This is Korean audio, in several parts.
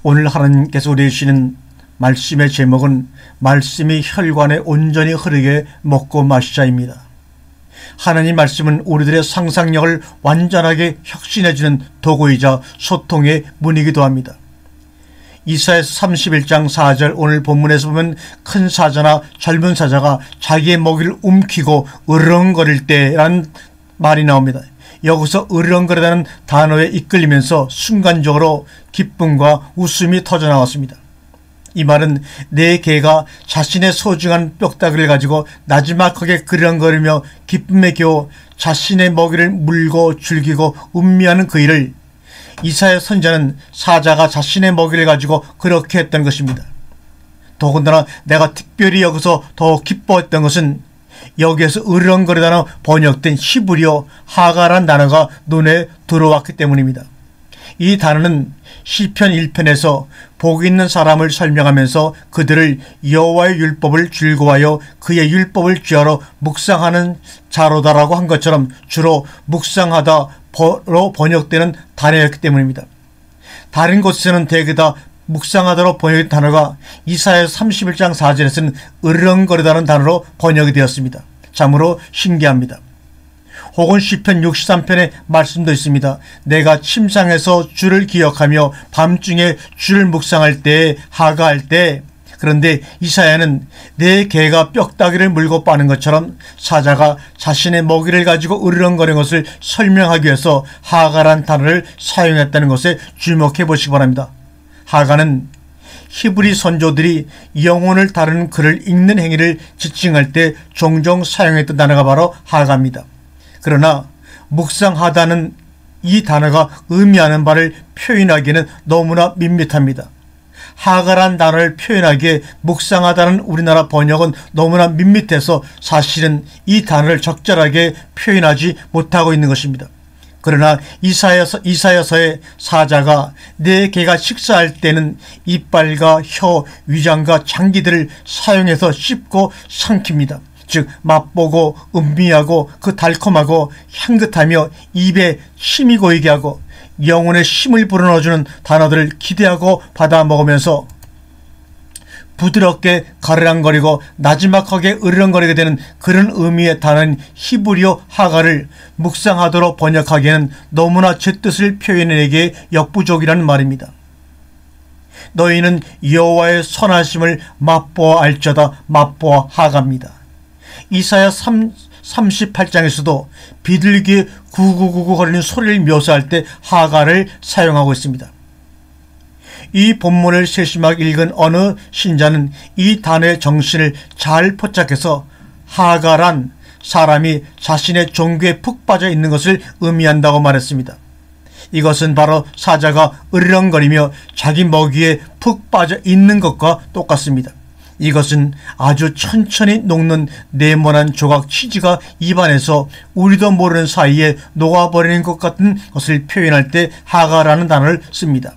오늘 하나님께서 우리에게 주시는 말씀의 제목은 말씀이 혈관에 온전히 흐르게 먹고 마시자입니다. 하나님 말씀은 우리들의 상상력을 완전하게 혁신해주는 도구이자 소통의 문이기도 합니다. 이사야서 31장 4절 오늘 본문에서 보면 큰 사자나 젊은 사자가 자기의 먹이를 움키고 으르렁거릴 때라는 말이 나옵니다. 여기서 으르렁거리다는 단어에 이끌리면서 순간적으로 기쁨과 웃음이 터져나왔습니다. 이 말은 내 개가 자신의 소중한 뼈다귀를 가지고 나지막하게 그르렁거리며 기쁨에 겨워 자신의 먹이를 물고 즐기고 음미하는 그 일을 이사야 선지자는 사자가 자신의 먹이를 가지고 그렇게 했던 것입니다. 더군다나 내가 특별히 여기서 더 기뻐했던 것은 여기에서 으르렁거리다는 번역된 히브리어 하가란 단어가 눈에 들어왔기 때문입니다. 이 단어는 시편 1편에서 복 있는 사람을 설명하면서 그들을 여호와의 율법을 즐거워하여 그의 율법을 쥐하러 묵상하는 자로다라고 한 것처럼 주로 묵상하다로 번역되는 단어였기 때문입니다. 다른 곳에서는 대개다 묵상하다로 번역된 단어가 이사야 31장 4절에서는 으르렁거리다는 단어로 번역이 되었습니다. 참으로 신기합니다. 혹은 시편 63편의 말씀도 있습니다. 내가 침상에서 주를 기억하며 밤중에 주를 묵상할 때 하가할 때, 그런데 이사야는 내 개가 뼈다귀를 물고 빠는 것처럼 사자가 자신의 먹이를 가지고 으르렁거리는 것을 설명하기 위해서 하가란 단어를 사용했다는 것에 주목해 보시기 바랍니다. 하가는 히브리 선조들이 영혼을 다루는 글을 읽는 행위를 지칭할 때 종종 사용했던 단어가 바로 하가입니다. 그러나 묵상하다는 이 단어가 의미하는 바를 표현하기에는 너무나 밋밋합니다. 하가란 단어를 표현하기에 묵상하다는 우리나라 번역은 너무나 밋밋해서 사실은 이 단어를 적절하게 표현하지 못하고 있는 것입니다. 그러나 이사야서의 사자가 내 개가 식사할 때는 이빨과 혀, 위장과 장기들을 사용해서 씹고 삼킵니다. 즉 맛보고 음미하고 그 달콤하고 향긋하며 입에 침이 고이게 하고 영혼의 힘을 불어넣어주는 단어들을 기대하고 받아 먹으면서 부드럽게 가르랑거리고 나지막하게 으르렁거리게 되는 그런 의미의 단어인 히브리어 하가를 묵상하도록 번역하기에는 너무나 제 뜻을 표현하기에 역부족이라는 말입니다. 너희는 여호와의 선하심을 맛보아 알쩌다 맛보아 하가입니다. 이사야 38장에서도 비둘기의 구구구구 거리는 소리를 묘사할 때 하가를 사용하고 있습니다. 이 본문을 세심하게 읽은 어느 신자는 이 단어의 정신을 잘 포착해서 하가란 사람이 자신의 종교에 푹 빠져 있는 것을 의미한다고 말했습니다. 이것은 바로 사자가 으르렁거리며 자기 먹이에 푹 빠져 있는 것과 똑같습니다. 이것은 아주 천천히 녹는 네모난 조각 치즈가 입안에서 우리도 모르는 사이에 녹아버리는 것 같은 것을 표현할 때 하가라는 단어를 씁니다.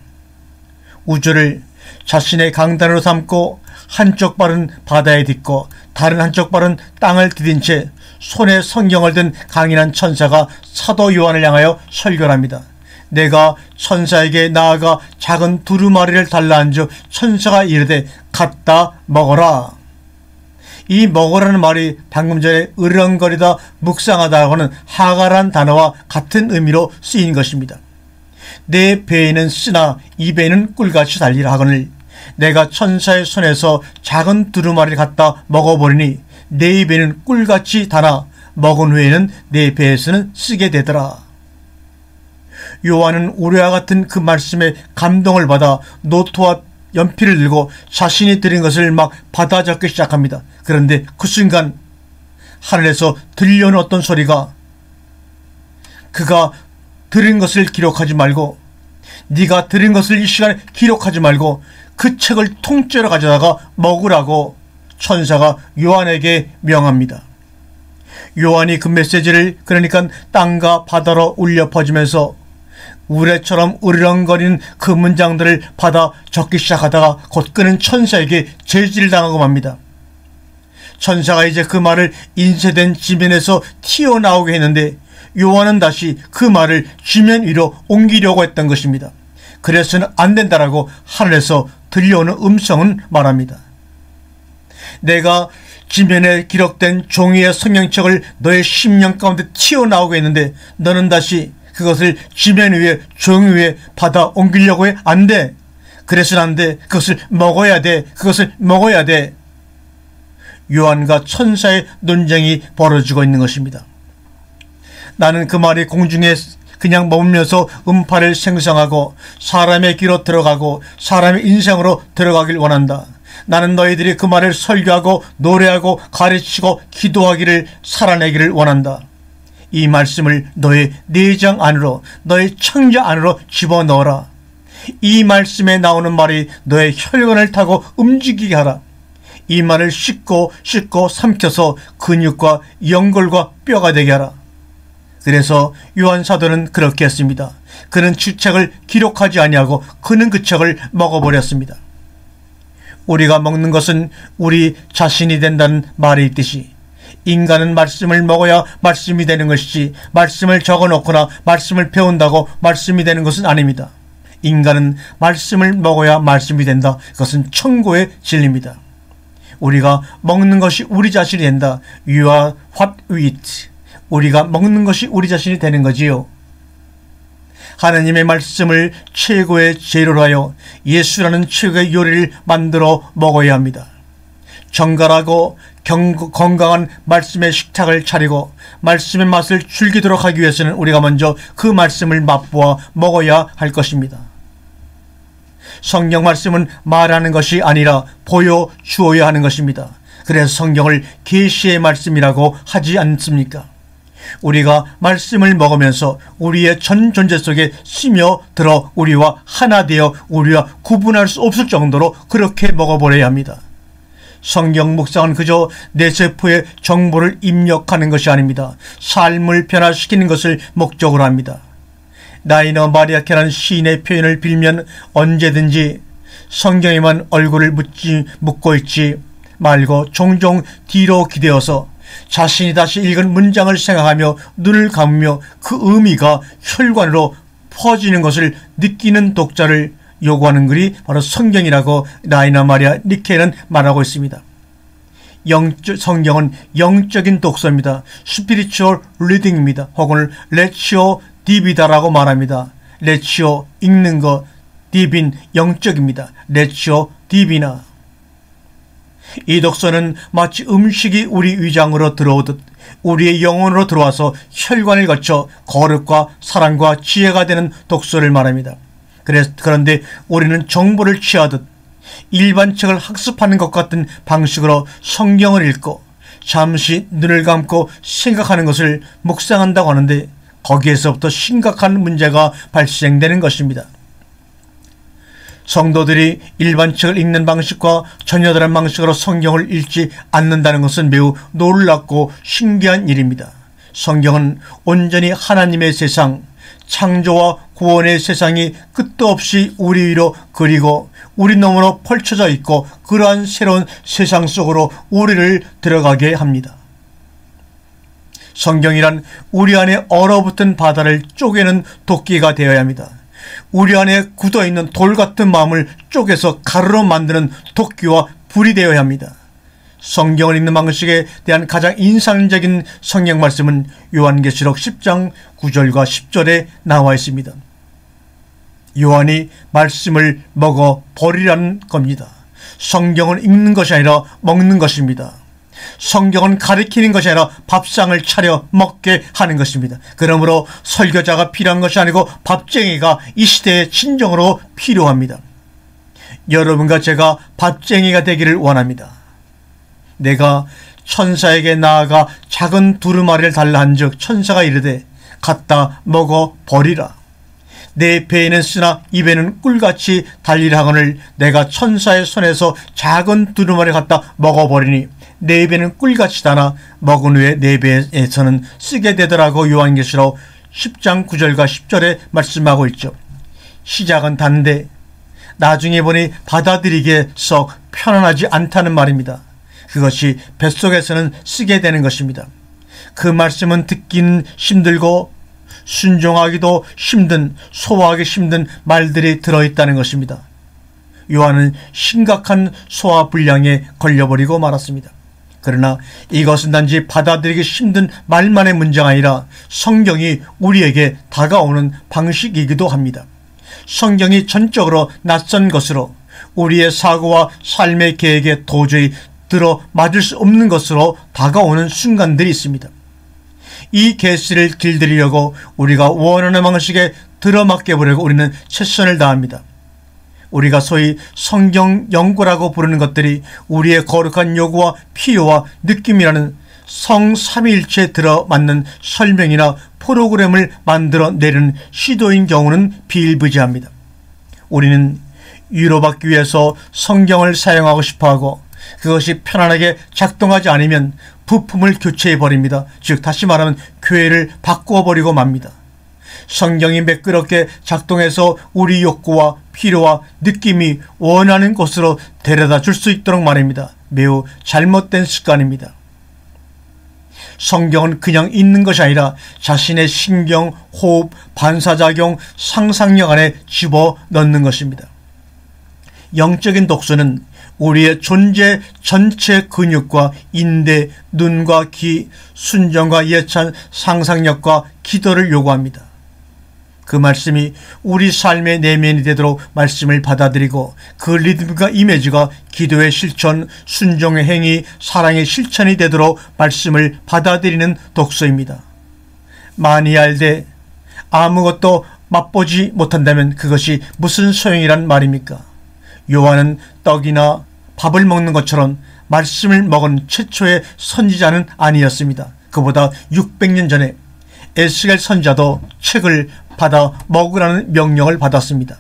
우주를 자신의 강단으로 삼고 한쪽 발은 바다에 딛고 다른 한쪽 발은 땅을 디딘 채 손에 성경을 든 강인한 천사가 사도 요한을 향하여 설교합니다. 내가 천사에게 나아가 작은 두루마리를 달라앉아 천사가 이르되 갖다 먹어라. 이 먹으라는 말이 방금 전에 으르렁거리다 묵상하다라고는 하가란 단어와 같은 의미로 쓰인 것입니다. 내 배에는 쓰나 입에는 꿀같이 달리라 하거늘 내가 천사의 손에서 작은 두루마리를 갖다 먹어버리니 내 입에는 꿀같이 달아 먹은 후에는 내 배에서는 쓰게 되더라. 요한은 우리와 같은 그 말씀에 감동을 받아 노트와 연필을 들고 자신이 들은 것을 막 받아 적기 시작합니다. 그런데 그 순간 하늘에서 들려오는 어떤 소리가 그가 들은 것을 기록하지 말고 네가 들은 것을 이 시간에 기록하지 말고 그 책을 통째로 가져다가 먹으라고 천사가 요한에게 명합니다. 요한이 그 메시지를 그러니까 땅과 바다로 울려 퍼지면서 우레처럼 으르렁거리는 그 문장들을 받아 적기 시작하다가 곧 그는 천사에게 제질당하고 맙니다. 천사가 이제 그 말을 인쇄된 지면에서 튀어나오게 했는데 요한은 다시 그 말을 지면 위로 옮기려고 했던 것입니다. 그래서는 안 된다라고 하늘에서 들려오는 음성은 말합니다. 내가 지면에 기록된 종이의 성경책을 너의 심령 가운데 튀어나오게 했는데 너는 다시 그것을 지면 위에 종이 위에 받아 옮기려고 해? 안 돼. 그래서는 안 돼. 그것을 먹어야 돼. 그것을 먹어야 돼. 요한과 천사의 논쟁이 벌어지고 있는 것입니다. 나는 그 말이 공중에 그냥 머물면서 음파를 생성하고 사람의 귀로 들어가고 사람의 인생으로 들어가길 원한다. 나는 너희들이 그 말을 설교하고 노래하고 가르치고 기도하기를 살아내기를 원한다. 이 말씀을 너의 내장 안으로, 너의 창자 안으로 집어넣어라. 이 말씀에 나오는 말이 너의 혈관을 타고 움직이게 하라. 이 말을 씻고 삼켜서 근육과 연골과 뼈가 되게 하라. 그래서 요한 사도는 그렇게 했습니다. 그는 책을 기록하지 아니하고 그는 그 책을 먹어버렸습니다. 우리가 먹는 것은 우리 자신이 된다는 말이 있듯이 인간은 말씀을 먹어야 말씀이 되는 것이지 말씀을 적어놓거나 말씀을 배운다고 말씀이 되는 것은 아닙니다. 인간은 말씀을 먹어야 말씀이 된다. 그것은 천고의 진리입니다. 우리가 먹는 것이 우리 자신이 된다. You are what we eat. 우리가 먹는 것이 우리 자신이 되는 거지요. 하나님의 말씀을 최고의 재료로 하여 예수라는 최고의 요리를 만들어 먹어야 합니다. 정갈하고 건강한 말씀의 식탁을 차리고 말씀의 맛을 즐기도록 하기 위해서는 우리가 먼저 그 말씀을 맛보아 먹어야 할 것입니다. 성경 말씀은 말하는 것이 아니라 보여주어야 하는 것입니다. 그래서 성경을 계시의 말씀이라고 하지 않습니까? 우리가 말씀을 먹으면서 우리의 전 존재 속에 스며들어 우리와 하나 되어 우리와 구분할 수 없을 정도로 그렇게 먹어버려야 합니다. 성경 묵상은 그저 내 세포에 정보를 입력하는 것이 아닙니다. 삶을 변화시키는 것을 목적으로 합니다. 라이너 마리아케라는 시인의 표현을 빌면 언제든지 성경에만 얼굴을 묻고 있지 말고 종종 뒤로 기대어서 자신이 다시 읽은 문장을 생각하며 눈을 감으며 그 의미가 혈관으로 퍼지는 것을 느끼는 독자를 요구하는 글이 바로 성경이라고 라이너 마리아 리케는 말하고 있습니다. 성경은 영적인 독서입니다. 스피리추얼 리딩입니다. 혹은 레치오 디비다라고 말합니다. 레치오 읽는 것, 디빈 영적입니다. 레치오 디비나. 이 독서는 마치 음식이 우리 위장으로 들어오듯 우리의 영혼으로 들어와서 혈관을 거쳐 거룩과 사랑과 지혜가 되는 독서를 말합니다. 그런데 우리는 정보를 취하듯 일반 책을 학습하는 것 같은 방식으로 성경을 읽고 잠시 눈을 감고 생각하는 것을 묵상한다고 하는데 거기에서부터 심각한 문제가 발생되는 것입니다. 성도들이 일반 책을 읽는 방식과 전혀 다른 방식으로 성경을 읽지 않는다는 것은 매우 놀랍고 신기한 일입니다. 성경은 온전히 하나님의 세상, 창조와 구원의 세상이 끝도 없이 우리 위로 그리고 우리 너머로 펼쳐져 있고 그러한 새로운 세상 속으로 우리를 들어가게 합니다. 성경이란 우리 안에 얼어붙은 바다를 쪼개는 도끼가 되어야 합니다. 우리 안에 굳어있는 돌 같은 마음을 쪼개서 가루로 만드는 도끼와 불이 되어야 합니다. 성경을 읽는 방식에 대한 가장 인상적인 성경 말씀은 요한계시록 10장 9절과 10절에 나와 있습니다. 요한이 말씀을 먹어 버리라는 겁니다. 성경을 읽는 것이 아니라 먹는 것입니다. 성경은 가리키는 것이 아니라 밥상을 차려 먹게 하는 것입니다. 그러므로 설교자가 필요한 것이 아니고 밥쟁이가 이 시대의 진정으로 필요합니다. 여러분과 제가 밥쟁이가 되기를 원합니다. 내가 천사에게 나아가 작은 두루마리를 달라 한즉 천사가 이르되 갖다 먹어 버리라. 내 배에는 쓰나 입에는 꿀같이 달리라 하거늘 내가 천사의 손에서 작은 두루마리를 갖다 먹어버리니 내 입에는 꿀같이 달아 먹은 후에 내 배에서는 쓰게 되더라고. 요한계시록 10장 9절과 10절에 말씀하고 있죠. 시작은 단데 나중에 보니 받아들이기에 썩 편안하지 않다는 말입니다. 그것이 뱃속에서는 쓰게 되는 것입니다. 그 말씀은 듣기는 힘들고 순종하기도 힘든, 소화하기 힘든 말들이 들어있다는 것입니다. 요한은 심각한 소화불량에 걸려버리고 말았습니다. 그러나 이것은 단지 받아들이기 힘든 말만의 문제가 아니라 성경이 우리에게 다가오는 방식이기도 합니다. 성경이 전적으로 낯선 것으로 우리의 사고와 삶의 계획에 도저히 들어맞을 수 없는 것으로 다가오는 순간들이 있습니다. 이 계시를 길들이려고 우리가 원하는 방식에 들어맞게 보려고 우리는 최선을 다합니다. 우리가 소위 성경 연구라고 부르는 것들이 우리의 거룩한 요구와 필요와 느낌이라는 성삼위일체에 들어맞는 설명이나 프로그램을 만들어 내리는 시도인 경우는 비일부재합니다. 우리는 위로받기 위해서 성경을 사용하고 싶어하고 그것이 편안하게 작동하지 않으면 부품을 교체해버립니다. 즉 다시 말하면 교회를 바꾸어버리고 맙니다. 성경이 매끄럽게 작동해서 우리 욕구와 필요와 느낌이 원하는 곳으로 데려다 줄 수 있도록 말입니다. 매우 잘못된 습관입니다. 성경은 그냥 읽는 것이 아니라 자신의 신경, 호흡, 반사작용, 상상력 안에 집어넣는 것입니다. 영적인 독서는 우리의 존재 전체 근육과 인대, 눈과 귀, 순종과 예찬, 상상력과 기도를 요구합니다. 그 말씀이 우리 삶의 내면이 되도록 말씀을 받아들이고 그 리듬과 이미지가 기도의 실천, 순종의 행위, 사랑의 실천이 되도록 말씀을 받아들이는 독서입니다. 많이 알되 아무것도 맛보지 못한다면 그것이 무슨 소용이란 말입니까? 요한은 떡이나 밥을 먹는 것처럼 말씀을 먹은 최초의 선지자는 아니었습니다. 그보다 600년 전에 에스겔 선지자도 책을 받아 먹으라는 명령을 받았습니다.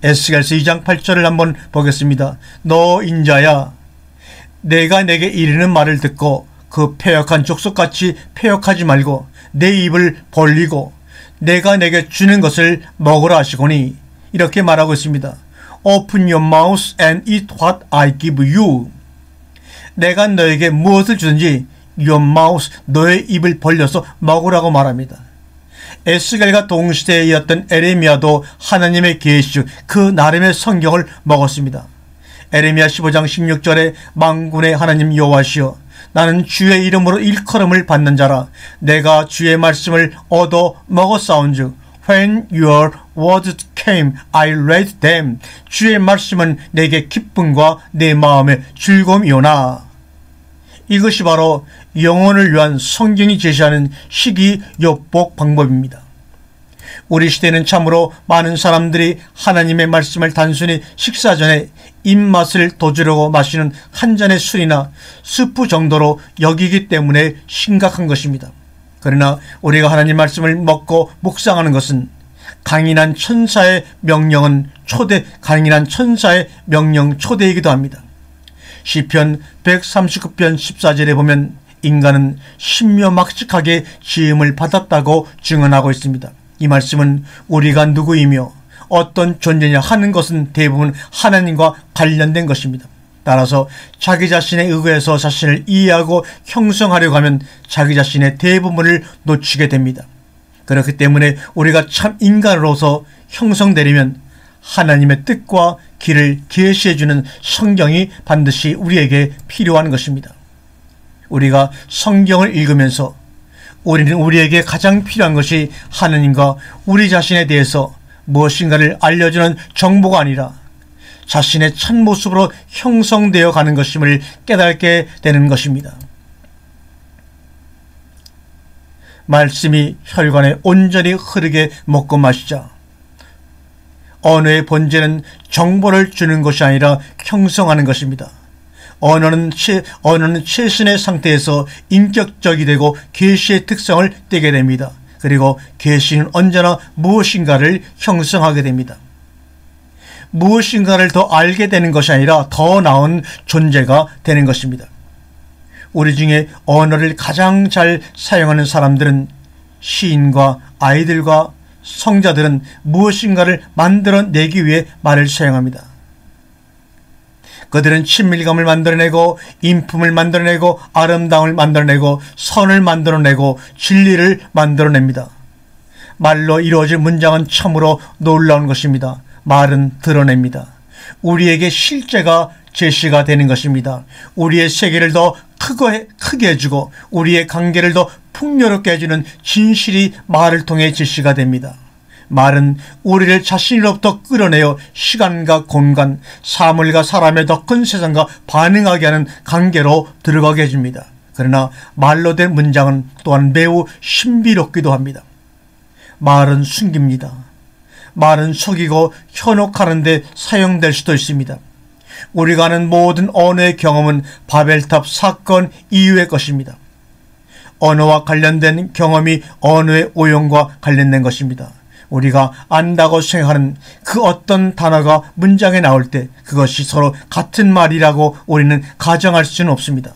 에스겔서 2장 8절을 한번 보겠습니다. 너 인자야, 내가 내게 이르는 말을 듣고 그 패역한 족속같이 패역하지 말고 내 입을 벌리고 내가 내게 주는 것을 먹으라 하시거니, 이렇게 말하고 있습니다. Open your mouth and eat what I give you. 내가 너에게 무엇을 주든지 your mouth, 너의 입을 벌려서 먹으라고 말합니다. 에스겔과 동시대에 이었던 에레미야도 하나님의 계시, 그 나름의 성경을 먹었습니다. 에레미야 15장 16절에 만군의 하나님 여호와시여, 나는 주의 이름으로 일컬음을 받는 자라. 내가 주의 말씀을 얻어 먹었사온즉 When your words came, I read them. 주의 말씀은 내게 기쁨과 내 마음의 즐거움이오나. 이것이 바로 영혼을 위한 성경이 제시하는 식이요법 방법입니다. 우리 시대는 참으로 많은 사람들이 하나님의 말씀을 단순히 식사 전에 입맛을 돋우려고 마시는 한 잔의 술이나 스프 정도로 여기기 때문에 심각한 것입니다. 그러나 우리가 하나님 말씀을 먹고 묵상하는 것은 강인한 천사의 명령 초대이기도 합니다. 시편 139편 14절에 보면 인간은 신묘막측하게 지음을 받았다고 증언하고 있습니다. 이 말씀은 우리가 누구이며 어떤 존재냐 하는 것은 대부분 하나님과 관련된 것입니다. 따라서 자기 자신에 의거해서 자신을 이해하고 형성하려고 하면 자기 자신의 대부분을 놓치게 됩니다. 그렇기 때문에 우리가 참 인간으로서 형성되려면 하나님의 뜻과 길을 계시해주는 성경이 반드시 우리에게 필요한 것입니다. 우리가 성경을 읽으면서 우리는 우리에게 가장 필요한 것이 하나님과 우리 자신에 대해서 무엇인가를 알려주는 정보가 아니라 자신의 참모습으로 형성되어 가는 것임을 깨닫게 되는 것입니다. 말씀이 혈관에 온전히 흐르게 먹고 마시자. 언어의 본질은 정보를 주는 것이 아니라 형성하는 것입니다. 언어는 최신의 상태에서 인격적이 되고 계시의 특성을 띠게 됩니다. 그리고 계시는 언제나 무엇인가를 형성하게 됩니다. 무엇인가를 더 알게 되는 것이 아니라 더 나은 존재가 되는 것입니다. 우리 중에 언어를 가장 잘 사용하는 사람들은 시인과 아이들과 성자들은 무엇인가를 만들어내기 위해 말을 사용합니다. 그들은 친밀감을 만들어내고 인품을 만들어내고 아름다움을 만들어내고 선을 만들어내고 진리를 만들어냅니다. 말로 이루어질 문장은 참으로 놀라운 것입니다. 말은 드러냅니다. 우리에게 실제가 제시가 되는 것입니다. 우리의 세계를 더 크게 해주고 우리의 관계를 더 풍요롭게 해주는 진실이 말을 통해 제시가 됩니다. 말은 우리를 자신으로부터 끌어내어 시간과 공간, 사물과 사람의 더 큰 세상과 반응하게 하는 관계로 들어가게 해줍니다. 그러나 말로 된 문장은 또한 매우 신비롭기도 합니다. 말은 숨깁니다. 말은 속이고 현혹하는 데 사용될 수도 있습니다. 우리가 아는 모든 언어의 경험은 바벨탑 사건 이후의 것입니다. 언어와 관련된 경험이 언어의 오용과 관련된 것입니다. 우리가 안다고 생각하는 그 어떤 단어가 문장에 나올 때 그것이 서로 같은 말이라고 우리는 가정할 수는 없습니다.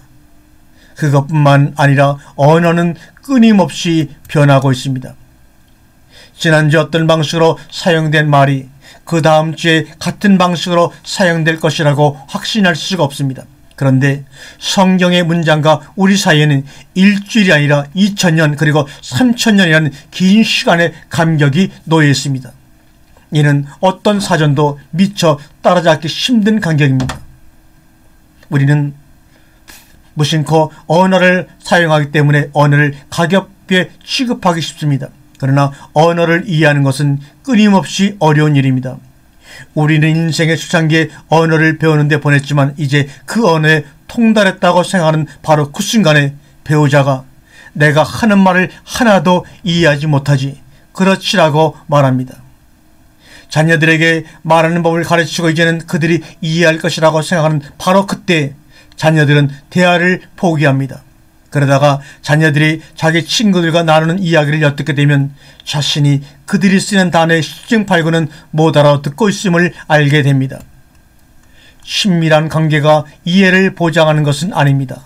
그것뿐만 아니라 언어는 끊임없이 변하고 있습니다. 지난주 어떤 방식으로 사용된 말이 그 다음 주에 같은 방식으로 사용될 것이라고 확신할 수가 없습니다. 그런데 성경의 문장과 우리 사이에는 일주일이 아니라 2000년 그리고 3000년이라는 긴 시간의 간격이 놓여 있습니다. 이는 어떤 사전도 미처 따라잡기 힘든 간격입니다. 우리는 무심코 언어를 사용하기 때문에 언어를 가볍게 취급하기 쉽습니다. 그러나 언어를 이해하는 것은 끊임없이 어려운 일입니다. 우리는 인생의 초창기에 언어를 배우는 데 보냈지만 이제 그 언어에 통달했다고 생각하는 바로 그 순간에 배우자가 내가 하는 말을 하나도 이해하지 못하지 그렇지라고 말합니다. 자녀들에게 말하는 법을 가르치고 이제는 그들이 이해할 것이라고 생각하는 바로 그때 자녀들은 대화를 포기합니다. 그러다가 자녀들이 자기 친구들과 나누는 이야기를 엿듣게 되면 자신이 그들이 쓰는 단어의 시증팔구는 못 알아듣고 있음을 알게 됩니다. 친밀한 관계가 이해를 보장하는 것은 아닙니다.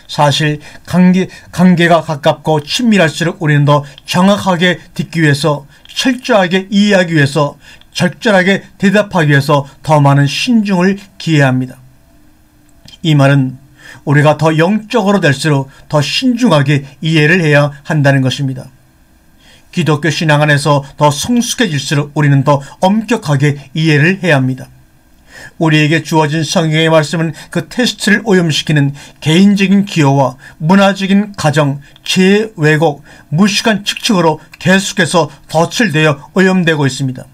사실 관계가 가깝고 친밀할수록 우리는 더 정확하게 듣기 위해서, 철저하게 이해하기 위해서, 적절하게 대답하기 위해서 더 많은 신중을 기해야 합니다. 이 말은 우리가 더 영적으로 될수록 더 신중하게 이해를 해야 한다는 것입니다. 기독교 신앙 안에서 더 성숙해질수록 우리는 더 엄격하게 이해를 해야 합니다. 우리에게 주어진 성경의 말씀은 그 테스트를 오염시키는 개인적인 기호와 문화적인 가정, 재왜곡, 무식한 측측으로 계속해서 덧칠되어 오염되고 있습니다.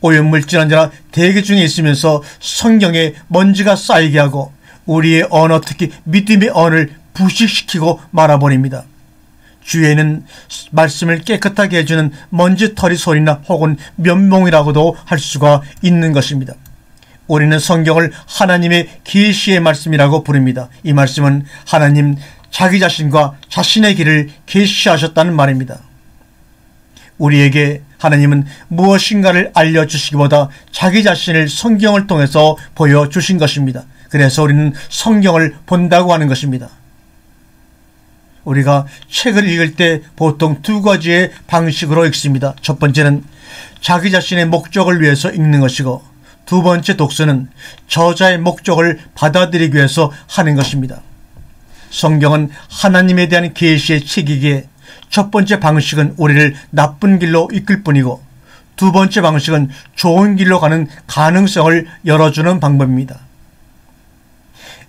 오염물질 언제나 대기 중에 있으면서 성경에 먼지가 쌓이게 하고 우리의 언어, 특히 믿음의 언어를 부식시키고 말아버립니다. 주에는 말씀을 깨끗하게 해주는 먼지털이 소리나 혹은 면봉이라고도 할 수가 있는 것입니다. 우리는 성경을 하나님의 계시의 말씀이라고 부릅니다. 이 말씀은 하나님 자기 자신과 자신의 길을 계시하셨다는 말입니다. 우리에게 하나님은 무엇인가를 알려주시기보다 자기 자신을 성경을 통해서 보여주신 것입니다. 그래서 우리는 성경을 본다고 하는 것입니다. 우리가 책을 읽을 때 보통 두 가지의 방식으로 읽습니다. 첫 번째는 자기 자신의 목적을 위해서 읽는 것이고, 두 번째 독서는 저자의 목적을 받아들이기 위해서 하는 것입니다. 성경은 하나님에 대한 계시의 책이기에 첫 번째 방식은 우리를 나쁜 길로 이끌 뿐이고, 두 번째 방식은 좋은 길로 가는 가능성을 열어주는 방법입니다.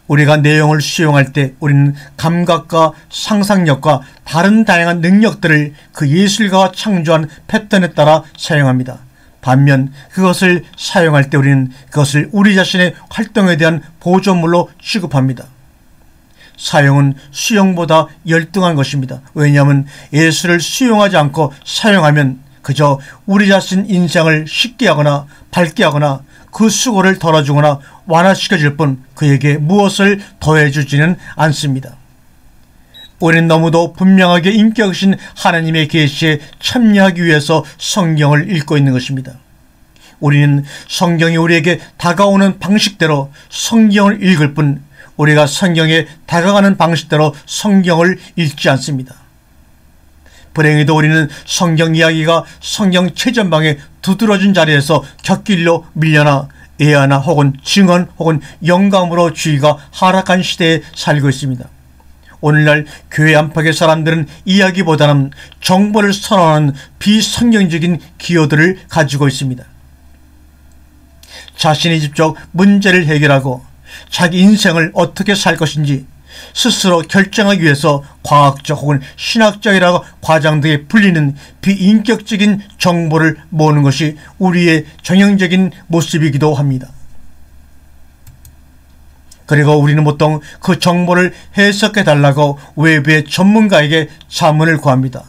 우리가 내용을 수용할 때 우리는 감각과 상상력과 다른 다양한 능력들을 그 예술가가 창조한 패턴에 따라 사용합니다. 반면 그것을 사용할 때 우리는 그것을 우리 자신의 활동에 대한 보조물로 취급합니다. 사용은 수용보다 열등한 것입니다. 왜냐하면 예술을 수용하지 않고 사용하면 그저 우리 자신 인생을 쉽게 하거나 밝게 하거나 그 수고를 덜어주거나 완화시켜줄 뿐 그에게 무엇을 더해주지는 않습니다. 우리는 너무도 분명하게 인격이신 하나님의 계시에 참여하기 위해서 성경을 읽고 있는 것입니다. 우리는 성경이 우리에게 다가오는 방식대로 성경을 읽을 뿐 우리가 성경에 다가가는 방식대로 성경을 읽지 않습니다. 불행히도 우리는 성경 이야기가 성경 최전방에 두드러진 자리에서 곁길로 밀려나 애하나 혹은 증언 혹은 영감으로 주의가 하락한 시대에 살고 있습니다. 오늘날 교회 안팎의 사람들은 이야기보다는 정보를 선호하는 비성경적인 기호들을 가지고 있습니다. 자신이 직접 문제를 해결하고 자기 인생을 어떻게 살 것인지 스스로 결정하기 위해서 과학적 혹은 신학적이라고 과장되게 불리는 비인격적인 정보를 모으는 것이 우리의 전형적인 모습이기도 합니다. 그리고 우리는 보통 그 정보를 해석해 달라고 외부의 전문가에게 자문을 구합니다.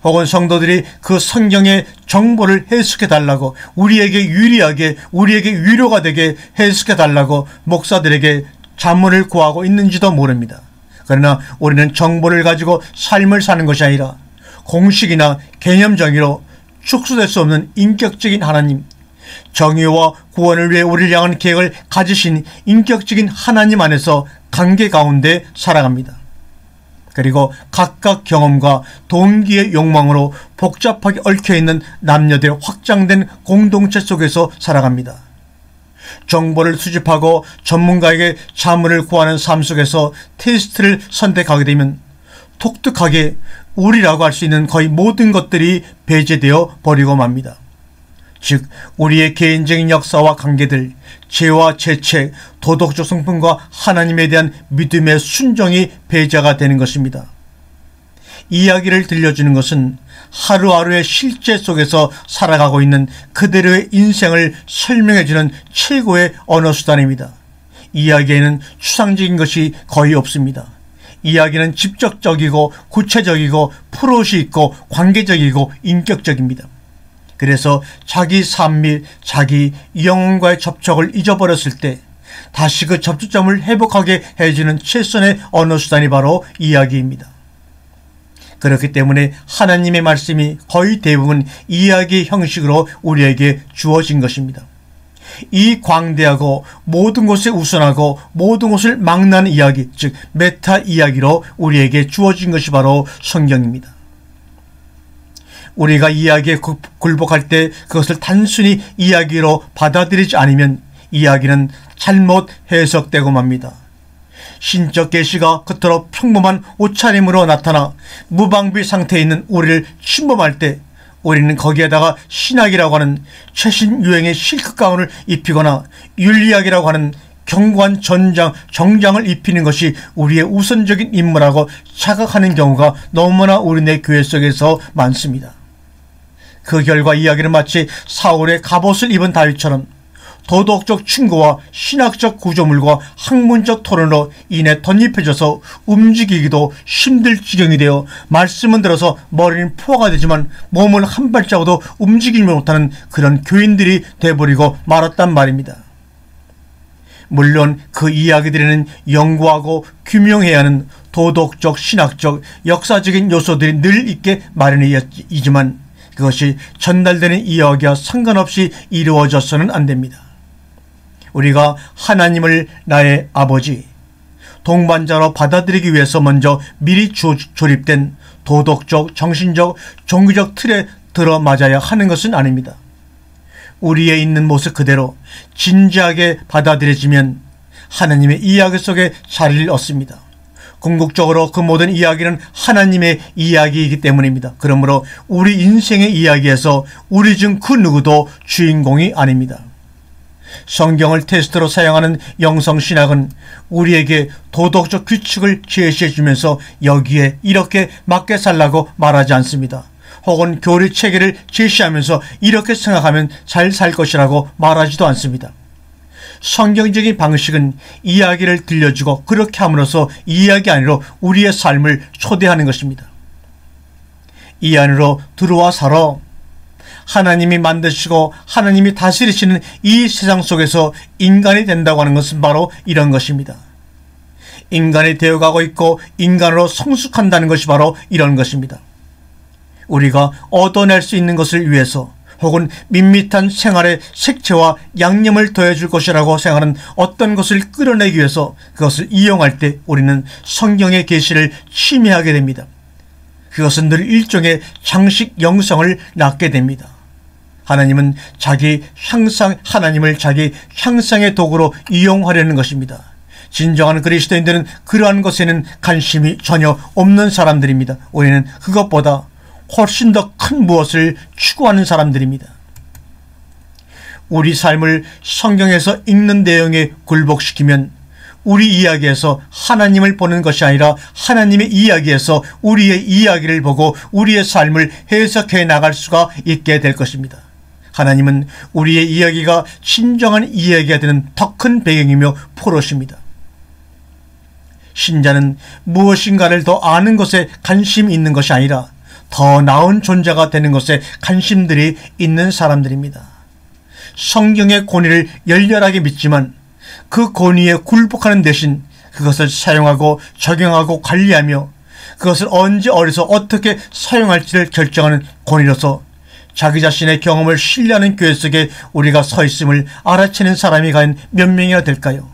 혹은 성도들이 그 성경의 정보를 해석해 달라고 우리에게 유리하게 우리에게 위로가 되게 해석해 달라고 목사들에게 자문을 구하고 있는지도 모릅니다. 그러나 우리는 정보를 가지고 삶을 사는 것이 아니라 공식이나 개념 정의로 축소될 수 없는 인격적인 하나님, 정의와 구원을 위해 우리를 향한 계획을 가지신 인격적인 하나님 안에서 관계 가운데 살아갑니다. 그리고 각각 경험과 동기의 욕망으로 복잡하게 얽혀있는 남녀들의 확장된 공동체 속에서 살아갑니다. 정보를 수집하고 전문가에게 자문을 구하는 삶 속에서 테스트를 선택하게 되면 독특하게 우리라고 할 수 있는 거의 모든 것들이 배제되어 버리고 맙니다. 즉 우리의 개인적인 역사와 관계들, 죄와 죄책, 도덕적 성품과 하나님에 대한 믿음의 순종이 배제가 되는 것입니다. 이야기를 들려주는 것은 하루하루의 실제 속에서 살아가고 있는 그대로의 인생을 설명해주는 최고의 언어수단입니다. 이야기에는 추상적인 것이 거의 없습니다. 이야기는 직접적이고 구체적이고 프롯이 있고 관계적이고 인격적입니다. 그래서 자기 삶 및 자기 영혼과의 접촉을 잊어버렸을 때 다시 그 접촉점을 회복하게 해주는 최선의 언어수단이 바로 이야기입니다. 그렇기 때문에 하나님의 말씀이 거의 대부분 이야기 형식으로 우리에게 주어진 것입니다. 이 광대하고 모든 것에 우선하고 모든 것을 망라하는 이야기, 즉 메타 이야기로 우리에게 주어진 것이 바로 성경입니다. 우리가 이야기에 굴복할 때 그것을 단순히 이야기로 받아들이지 않으면 이야기는 잘못 해석되고 맙니다. 신적 계시가 그토록 평범한 옷차림으로 나타나 무방비 상태에 있는 우리를 침범할 때 우리는 거기에다가 신학이라고 하는 최신 유행의 실크 가운을 입히거나 윤리학이라고 하는 견고한 정장을 입히는 것이 우리의 우선적인 임무라고 착각하는 경우가 너무나 우리네 교회 속에서 많습니다. 그 결과 이야기는 마치 사울의 갑옷을 입은 다윗처럼 도덕적 충고와 신학적 구조물과 학문적 토론으로 인해 덧입혀져서 움직이기도 힘들 지경이 되어 말씀은 들어서 머리는 포화가 되지만 몸을 한 발자국도 움직이지 못하는 그런 교인들이 돼버리고 말았단 말입니다. 물론 그 이야기들에는 연구하고 규명해야 하는 도덕적, 신학적, 역사적인 요소들이 늘 있게 마련이지만 그것이 전달되는 이야기와 상관없이 이루어져서는 안 됩니다. 우리가 하나님을 나의 아버지, 동반자로 받아들이기 위해서 먼저 미리 조립된 도덕적, 정신적, 종교적 틀에 들어맞아야 하는 것은 아닙니다. 우리에 있는 모습 그대로 진지하게 받아들여지면 하나님의 이야기 속에 자리를 얻습니다. 궁극적으로 그 모든 이야기는 하나님의 이야기이기 때문입니다. 그러므로 우리 인생의 이야기에서 우리 중 그 누구도 주인공이 아닙니다. 성경을 테스트로 사용하는 영성신학은 우리에게 도덕적 규칙을 제시해주면서 여기에 이렇게 맞게 살라고 말하지 않습니다. 혹은 교리 체계를 제시하면서 이렇게 생각하면 잘 살 것이라고 말하지도 않습니다. 성경적인 방식은 이야기를 들려주고 그렇게 함으로써 이야기 안으로 우리의 삶을 초대하는 것입니다. 이 안으로 들어와 살아 하나님이 만드시고 하나님이 다스리시는 이 세상 속에서 인간이 된다고 하는 것은 바로 이런 것입니다. 인간이 되어가고 있고 인간으로 성숙한다는 것이 바로 이런 것입니다. 우리가 얻어낼 수 있는 것을 위해서 혹은 밋밋한 생활의 색채와 양념을 더해줄 것이라고 생각하는 어떤 것을 끌어내기 위해서 그것을 이용할 때 우리는 성경의 계시를 침해하게 됩니다. 그것은 늘 일종의 장식 영성을 낳게 됩니다. 하나님은 하나님을 자기 향상의 도구로 이용하려는 것입니다. 진정한 그리스도인들은 그러한 것에는 관심이 전혀 없는 사람들입니다. 우리는 그것보다 훨씬 더 큰 무엇을 추구하는 사람들입니다. 우리 삶을 성경에서 읽는 내용에 굴복시키면 우리 이야기에서 하나님을 보는 것이 아니라 하나님의 이야기에서 우리의 이야기를 보고 우리의 삶을 해석해 나갈 수가 있게 될 것입니다. 하나님은 우리의 이야기가 진정한 이야기가 되는 더 큰 배경이며 포로십니다. 신자는 무엇인가를 더 아는 것에 관심이 있는 것이 아니라 더 나은 존재가 되는 것에 관심들이 있는 사람들입니다. 성경의 권위를 열렬하게 믿지만 그 권위에 굴복하는 대신 그것을 사용하고 적용하고 관리하며 그것을 언제 어디서 어떻게 사용할지를 결정하는 권위로서 자기 자신의 경험을 신뢰하는 교회 속에 우리가 서 있음을 알아채는 사람이 과연 몇 명이나 될까요?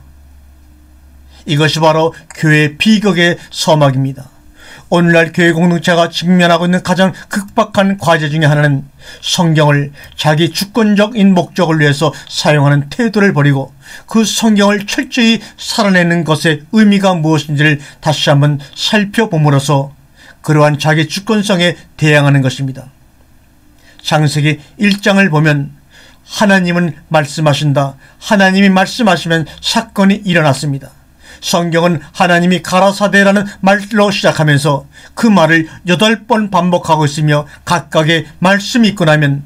이것이 바로 교회의 비극의 서막입니다. 오늘날 교회 공동체가 직면하고 있는 가장 극박한 과제 중에 하나는 성경을 자기 주권적인 목적을 위해서 사용하는 태도를 버리고 그 성경을 철저히 살아내는 것의 의미가 무엇인지를 다시 한번 살펴봄으로써 그러한 자기 주권성에 대항하는 것입니다. 창세기 1장을 보면 하나님은 말씀하신다. 하나님이 말씀하시면 사건이 일어났습니다. 성경은 하나님이 가라사대라는 말로 시작하면서 그 말을 8번 반복하고 있으며 각각의 말씀이 있고 나면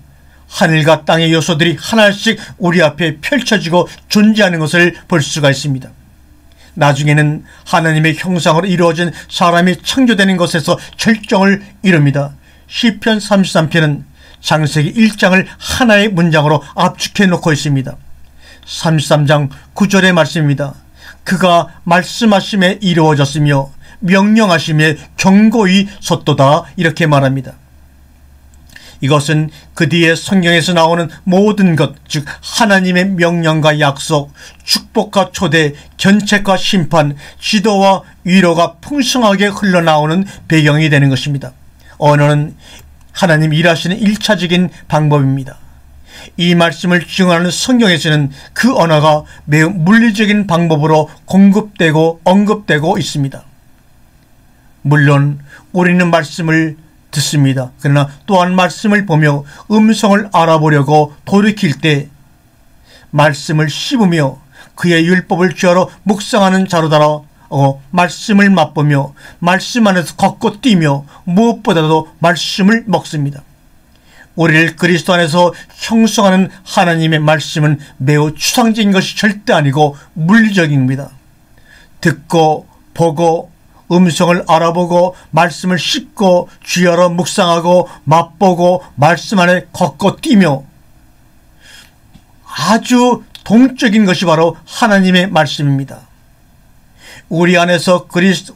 하늘과 땅의 요소들이 하나씩 우리 앞에 펼쳐지고 존재하는 것을 볼 수가 있습니다. 나중에는 하나님의 형상으로 이루어진 사람이 창조되는 것에서 절정을 이룹니다. 시편 33편은 창세기 1장을 하나의 문장으로 압축해 놓고 있습니다. 33장 9절의 말씀입니다. 그가 말씀하심에 이루어졌으며 명령하심에 경고히 섰도다, 이렇게 말합니다. 이것은 그 뒤에 성경에서 나오는 모든 것, 즉 하나님의 명령과 약속, 축복과 초대, 견책과 심판, 지도와 위로가 풍성하게 흘러나오는 배경이 되는 것입니다. 언어는 하나님 일하시는 1차적인 방법입니다. 이 말씀을 증언하는 성경에서는 그 언어가 매우 물리적인 방법으로 공급되고 언급되고 있습니다. 물론 우리는 말씀을 듣습니다. 그러나 또한 말씀을 보며 음성을 알아보려고 돌이킬 때 말씀을 씹으며 그의 율법을 쥐어러 묵상하는 자로다라 말씀을 맛보며 말씀 안에서 걷고 뛰며 무엇보다도 말씀을 먹습니다. 우리를 그리스도 안에서 형성하는 하나님의 말씀은 매우 추상적인 것이 절대 아니고 물리적입니다. 듣고 보고 음성을 알아보고 말씀을 씹고 쥐어러 묵상하고 맛보고 말씀 안에 걷고 뛰며 아주 동적인 것이 바로 하나님의 말씀입니다. 우리 안에서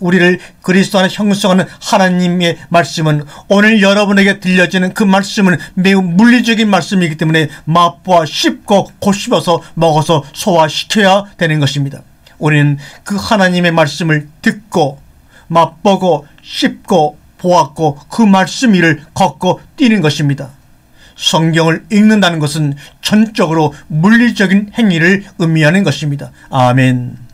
우리를 그리스도 안에 형성하는 하나님의 말씀은 오늘 여러분에게 들려지는 그 말씀은 매우 물리적인 말씀이기 때문에 맛보아 씹고 곱씹어서 먹어서 소화시켜야 되는 것입니다. 우리는 그 하나님의 말씀을 듣고 맛보고 씹고 보았고 그 말씀 위를 걷고 뛰는 것입니다. 성경을 읽는다는 것은 전적으로 물리적인 행위를 의미하는 것입니다. 아멘.